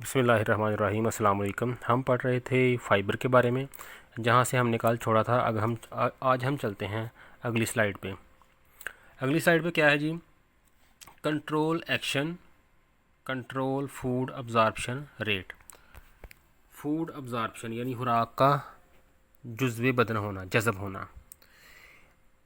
बिस्मिल्लाहिर्रहमानिर्रहीम। अस्सलाम वालेकुम। हम पढ़ रहे थे फ़ाइबर के बारे में, जहाँ से हमने कल छोड़ा था। आज हम चलते हैं अगली स्लाइड पे। अगली स्लाइड पे क्या है जी? Control action, control food absorption rate. Food absorption यानी खुराक का जुज़्वे बदन होना, जज़ब होना।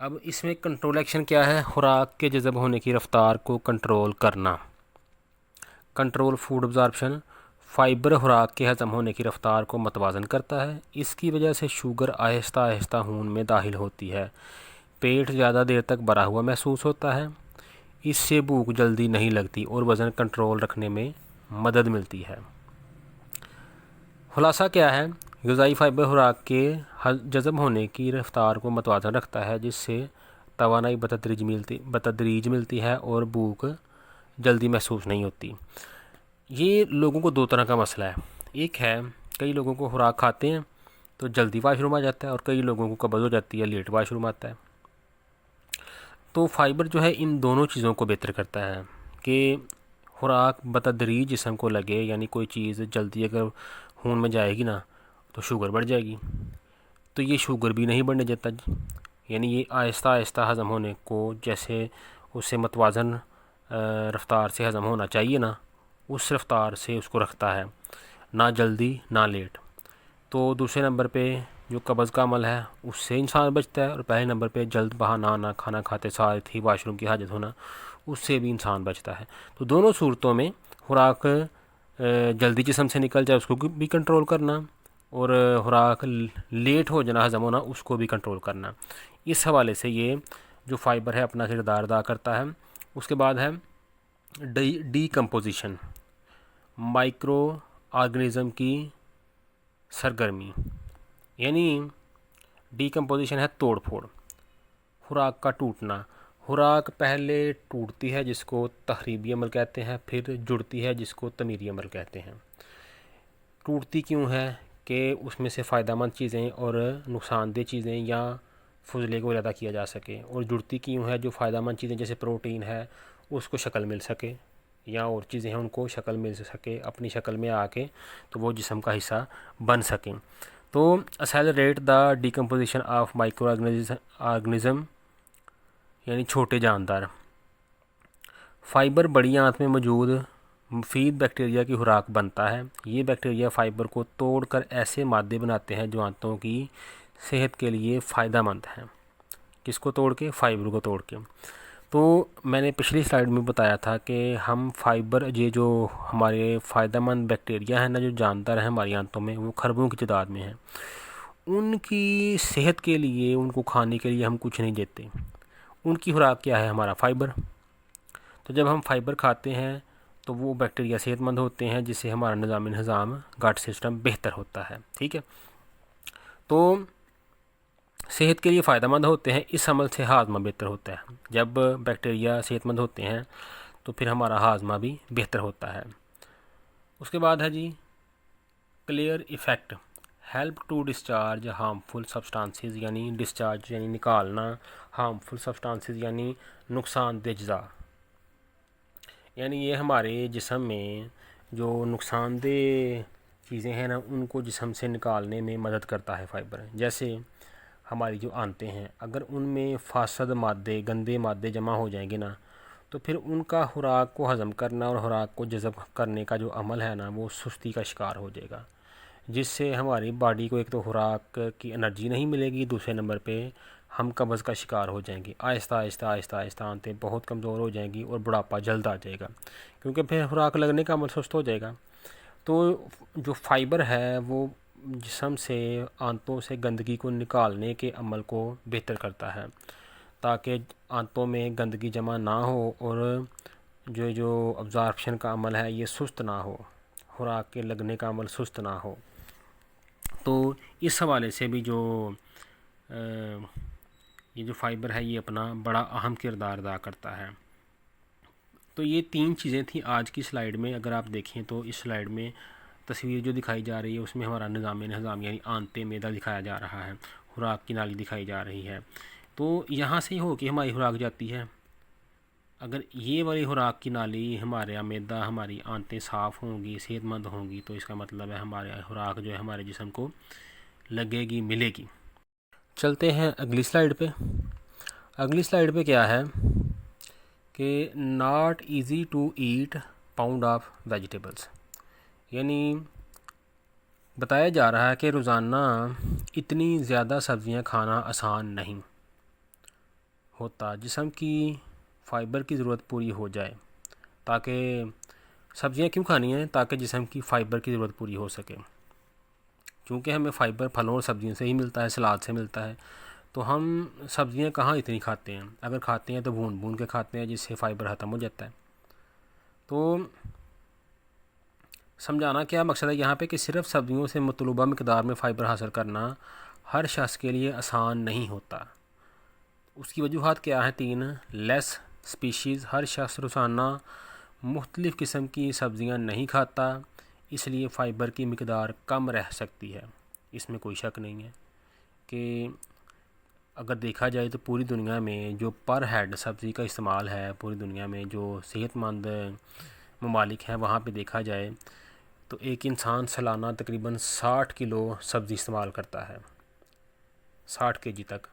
अब इसमें कंट्रोल एक्शन क्या है? खुराक के जज़ब होने की रफ़्तार को कंट्रोल करना। कंट्रोल फूड अब्ज़ॉर्प्शन, फ़ाइबर खुराक के हज़म होने की रफ़्तार को मतवाज़न करता है। इसकी वजह से शुगर आहिस्ता आहिस्ता खून में दाखिल होती है। पेट ज़्यादा देर तक भरा हुआ महसूस होता है। इससे भूख जल्दी नहीं लगती और वज़न कंट्रोल रखने में मदद मिलती है। खुलासा क्या है? ग़िज़ाई फ़ाइबर खुराक के जज़ब होने की रफ़्तार को मतवाज़न रखता है, जिससे तवानाई बतदरीज मिलती है और भूख जल्दी महसूस नहीं होती। ये लोगों को दो तरह का मसला है। एक है, कई लोगों को खुराक खाते हैं तो जल्दी वाशरूम आ जाता है, और कई लोगों को कब्ज़ हो जाती है, लेट वाशरूम आता है। तो फ़ाइबर जो है इन दोनों चीज़ों को बेहतर करता है कि खुराक बतदरीज जिस्म को लगे, यानी कोई चीज़ जल्दी अगर खून में जाएगी ना तो शुगर बढ़ जाएगी, तो ये शुगर भी नहीं बढ़ने देता जी। यानी ये आहिस्ता आहिस्ता हज़म होने को, जैसे उससे मतवाज़न रफ़्तार से हज़म होना चाहिए ना, उस रफ़्तार से उसको रखता है, ना जल्दी ना लेट। तो दूसरे नंबर पे जो कब्ज़ का अमल है उससे इंसान बचता है, और पहले नंबर पे जल्द बहाना आना, खाना खाते साथ ही वाशरूम की हाजत होना, उससे भी इंसान बचता है। तो दोनों सूरतों में खुराक जल्दी जिस्म से निकल जाए उसको भी कंट्रोल करना, और खुराक लेट हो जाना, हज़म होना, उसको भी कंट्रोल करना। इस हवाले से ये जो फ़ाइबर है अपना किरदार अदा करता है। उसके बाद है डीकम्पोजिशन, माइक्रो ऑर्गेनिज़म की सरगर्मी। यानी डीकम्पोजिशन है तोड़ फोड़, खुराक का टूटना। खुराक पहले टूटती है जिसको तहरीबी अमल कहते हैं, फिर जुड़ती है जिसको तमीरी अमल कहते हैं। टूटती क्यों है? कि उसमें से फ़ायदेमंद चीज़ें और नुकसानदेह चीज़ें या फजले को ज़्यादा किया जा सके। और जुड़ती क्यों है? जो फ़ायदेमंद चीज़ें जैसे प्रोटीन है उसको शक्ल मिल सके, या और चीज़ें हैं उनको शक्ल मिल सके अपनी शक्ल में आके, तो वो जिस्म का हिस्सा बन सकें। तो accelerate the decomposition of micro organism, यानी छोटे जानदार। फ़ाइबर बड़ी आंत में मौजूद मुफीद बैक्टीरिया की खुराक बनता है। ये बैक्टीरिया फ़ाइबर को तोड़कर ऐसे मादे बनाते हैं जो आंतों की सेहत के लिए फ़ायदेमंद हैं। किसको तोड़ के? फ़ाइबर को तोड़ के। तो मैंने पिछली स्लाइड में बताया था कि हम फ़ाइबर, ये जो हमारे फ़ायदेमंद बैक्टीरिया हैं ना, जो जानदार हैं हमारी आंतों में, वो खरबों की तादाद में हैं। उनकी सेहत के लिए, उनको खाने के लिए हम कुछ नहीं देते। उनकी खुराक क्या है? हमारा फ़ाइबर। तो जब हम फ़ाइबर खाते हैं तो वो बैक्टीरिया सेहतमंद होते हैं, जिससे हमारा निज़ाम गट सिस्टम बेहतर होता है। ठीक है, तो सेहत के लिए फ़ायदेमंद होते हैं। इस अमल से हाजमा बेहतर होता है। जब बैक्टीरिया सेहतमंद होते हैं तो फिर हमारा हाजमा भी बेहतर होता है। उसके बाद है जी clear effect, help to discharge harmful substances, यानी डिस्चार्ज यानी निकालना, हार्मफुल सब्सटेंसेस यानी नुकसानदेह अज्जा। यानी ये हमारे जिस्म में जो नुकसानदेह चीज़ें हैं ना, उनको जिस्म से निकालने में मदद करता है फ़ाइबर। जैसे हमारी जो आंतें हैं, अगर उनमें फासद मादे, गंदे मादे जमा हो जाएंगे ना, तो फिर उनका खुराक को हज़म करना और खुराक को जज़ब करने का जो अमल है ना, वो सुस्ती का शिकार हो जाएगा, जिससे हमारी बॉडी को एक तो खुराक की एनर्जी नहीं मिलेगी, दूसरे नंबर पे हम कब्ज़ का शिकार हो जाएंगे। आहिस्ता आहिस्ता आहिस्ता आहिस्ता आंतें बहुत कमज़ोर हो जाएंगी और बुढ़ापा जल्द आ जाएगा, क्योंकि फिर खुराक लगने का अमल सुस्त हो जाएगा। तो जो फ़ाइबर है वो जिस्म से, आंतों से गंदगी को निकालने के अमल को बेहतर करता है, ताकि आंतों में गंदगी जमा ना हो और जो अब्ज़ॉर्प्शन का अमल है ये सुस्त ना हो, खुराक के लगने का अमल सुस्त ना हो। तो इस हवाले से भी जो ये जो फ़ाइबर है ये अपना बड़ा अहम किरदार अदा करता है। तो ये तीन चीज़ें थी आज की स्लाइड में। अगर आप देखें तो इस स्लाइड में तस्वीर जो दिखाई जा रही है उसमें हमारा निज़ाम यानी आंतें, मैदा दिखाया जा रहा है, खुराक की नाली दिखाई जा रही है। तो यहाँ से ही हो कि हमारी खुराक जाती है। अगर ये वाली खुराक की नाली, हमारे मैदा, हमारी आंतें साफ़ होंगी, सेहतमंद होंगी, तो इसका मतलब है हमारे खुराक जो है हमारे जिस्म को लगेगी, मिलेगी। चलते हैं अगली स्लाइड पे। अगली स्लाइड पे क्या है कि not easy to eat pound of vegetables, यानी बताया जा रहा है कि रोज़ाना इतनी ज़्यादा सब्ज़ियां खाना आसान नहीं होता जिस्म की फ़ाइबर की ज़रूरत पूरी हो जाए। ताकि सब्ज़ियां क्यों खानी हैं? ताकि जिस्म की फ़ाइबर की ज़रूरत पूरी हो सके। क्योंकि हमें फ़ाइबर फलों और सब्ज़ियों से ही मिलता है, सलाद से मिलता है। तो हम सब्ज़ियां कहाँ इतनी खाते हैं? अगर खाते हैं तो भून भून के खाते हैं, जिससे फ़ाइबर ख़त्म हो जाता है। तो समझाना क्या मकसद है यहाँ पे कि सिर्फ सब्ज़ियों से मतलूबा मकदार में फ़ाइबर हासिल करना हर शख्स के लिए आसान नहीं होता। उसकी वजूहात क्या हैं? 3 लेस स्पीशीज़, हर शख्स रोज़ाना मुख्तलिफ़ किस्म की सब्ज़ियाँ नहीं खाता, इसलिए फ़ाइबर की मकदार कम रह सकती है। इसमें कोई शक नहीं है कि अगर देखा जाए तो पूरी दुनिया में जो पर हेड सब्ज़ी का इस्तेमाल है, पूरी दुनिया में जो सेहतमंद ममालिक हैं वहाँ पे देखा जाए तो एक इंसान सालाना तकरीबन 60 किलो सब्ज़ी इस्तेमाल करता है, 60 केजी तक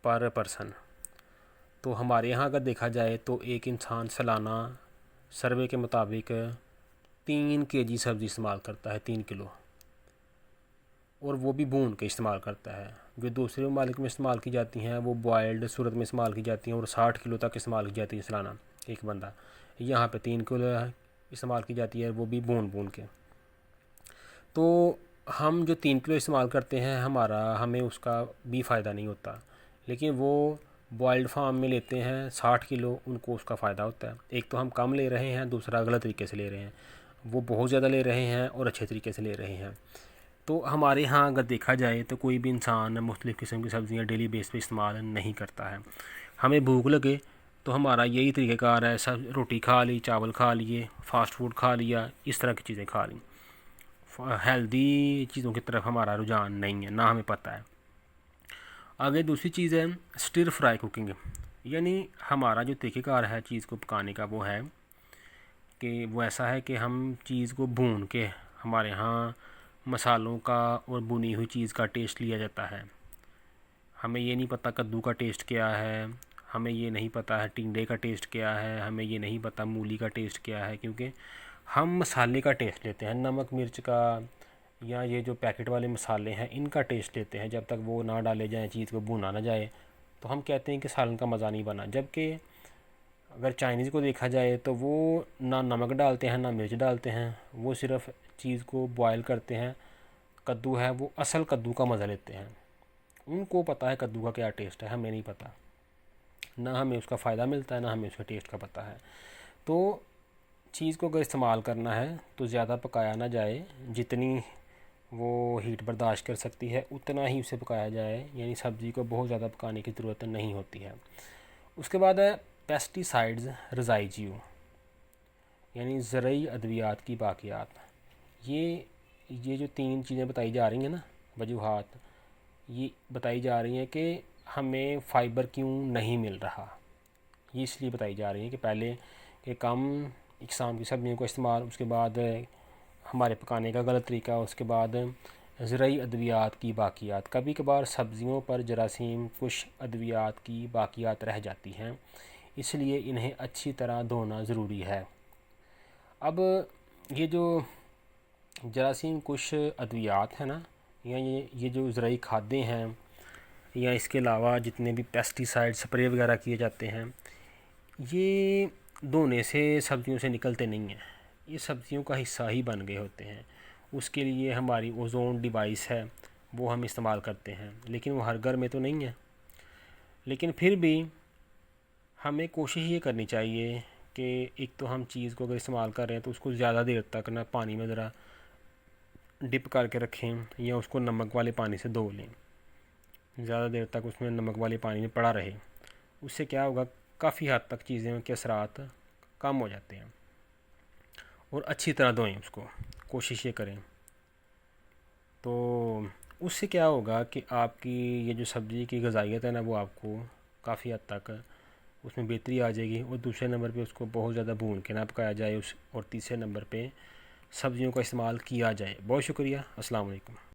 पर पर्सन। तो हमारे यहाँ अगर देखा जाए तो एक इंसान सालाना सर्वे के मुताबिक 3 केजी सब्ज़ी इस्तेमाल करता है, 3 किलो, और वो भी भून के इस्तेमाल करता है। जो दूसरे ममालिक में इस्तेमाल की जाती हैं वो बॉयल्ड सूरत में इस्तेमाल की जाती हैं और 60 किलो तक इस्तेमाल की जाती है सालाना एक बंदा। यहाँ पे 3 किलो इस्तेमाल की जाती है, वो भी भून भून के। तो हम जो 3 किलो इस्तेमाल करते हैं हमें उसका भी फ़ायदा नहीं होता, लेकिन वो बॉयल्ड फार्म में लेते हैं 60 किलो, उनको उसका फ़ायदा होता है। एक तो हम कम ले रहे हैं, दूसरा गलत तरीके से ले रहे हैं। वो बहुत ज़्यादा ले रहे हैं और अच्छे तरीके से ले रहे हैं। तो हमारे यहाँ अगर देखा जाए तो कोई भी इंसान मुख्तलिफ़ किस्म की सब्ज़ियाँ डेली बेस पे इस्तेमाल नहीं करता है। हमें भूख लगे तो हमारा यही तरीक़ाकार है, सब रोटी खा ली, चावल खा लिए, फ़ास्ट फूड खा लिया, इस तरह की चीज़ें खा ली। हेल्दी चीज़ों की तरफ हमारा रुझान नहीं है, ना हमें पता है। आगे दूसरी चीज़ है स्टिर फ्राई कुकिंग, यानी हमारा जो तरीक़ाकार है चीज़ को पकाने का वो है कि वो ऐसा है कि हम चीज़ को भून के, हमारे यहाँ मसालों का और भुनी हुई चीज़ का टेस्ट लिया जाता है। हमें ये नहीं पता कद्दू का टेस्ट क्या है, हमें ये नहीं पता है टिंडे का टेस्ट क्या है, हमें ये नहीं पता मूली का टेस्ट क्या है, क्योंकि हम मसाले का टेस्ट लेते हैं, नमक मिर्च का या ये जो पैकेट वाले मसाले हैं इनका टेस्ट लेते हैं। जब तक वो ना डाले जाएँ, चीज़ को भुना ना जाए, तो हम कहते हैं कि सालन का मज़ा नहीं बना। जबकि अगर चाइनीज़ को देखा जाए तो वो ना नमक डालते हैं ना मिर्च डालते हैं, वो सिर्फ़ चीज़ को बॉयल करते हैं। कद्दू है वो असल कद्दू का मज़ा लेते हैं, उनको पता है कद्दू का क्या टेस्ट है, हमें नहीं पता। ना हमें उसका फ़ायदा मिलता है, ना हमें उसके टेस्ट का पता है। तो चीज़ को अगर इस्तेमाल करना है तो ज़्यादा पकाया ना जाए, जितनी वो हीट बर्दाश्त कर सकती है उतना ही उसे पकाया जाए, यानी सब्ज़ी को बहुत ज़्यादा पकाने की ज़रूरत नहीं होती है। उसके बाद है पेस्टिसाइड्स रज़ाइजीव, यानी ज़रूरी अद्वियात की बाक़ियात। ये जो 3 चीज़ें बताई जा रही हैं ना, वजूहात, ये बताई जा रही हैं कि हमें फ़ाइबर क्यों नहीं मिल रहा। ये इसलिए बताई जा रही हैं कि पहले कि कम इकसाम की सब्ज़ियों का इस्तेमाल, उसके बाद हमारे पकाने का गलत तरीका, उसके बाद ज़रूरी अद्वियात की बाक़ियात। कभी कभार सब्ज़ियों पर जरासीम कुछ अद्वियात की बाक़ियात रह जाती हैं, इसलिए इन्हें अच्छी तरह धोना ज़रूरी है। अब ये जो जरासीम कुछ अद्वियात है ना, या ये जो ज़रूरी खाद्य हैं, या इसके अलावा जितने भी पेस्टिसाइड स्प्रे वगैरह किए जाते हैं, ये धोने से सब्ज़ियों से निकलते नहीं हैं, ये सब्ज़ियों का हिस्सा ही बन गए होते हैं। उसके लिए हमारी ओज़ोन डिवाइस है वो हम इस्तेमाल करते हैं, लेकिन वो हर घर में तो नहीं है। लेकिन फिर भी हमें कोशिश ये करनी चाहिए कि एक तो हम चीज़ को अगर इस्तेमाल कर रहे हैं तो उसको ज़्यादा देर तक ना पानी में ज़रा डिप करके रखें, या उसको नमक वाले पानी से धो लें, ज़्यादा देर तक उसमें नमक वाले पानी में पड़ा रहे। उससे क्या होगा, काफ़ी हद तक चीज़ें के असरात कम हो जाते हैं। और अच्छी तरह धोएं उसको, कोशिश ये करें। तो उससे क्या होगा कि आपकी ये जो सब्ज़ी की ग़िज़ाइयत है ना, वो आपको काफ़ी हद तक उसमें बेहतरी आ जाएगी। और दूसरे नंबर पे उसको बहुत ज़्यादा भून के ना पकाया जाए और तीसरे नंबर पे सब्जियों का इस्तेमाल किया जाए। बहुत शुक्रिया। अस्सलाम वालेकुम।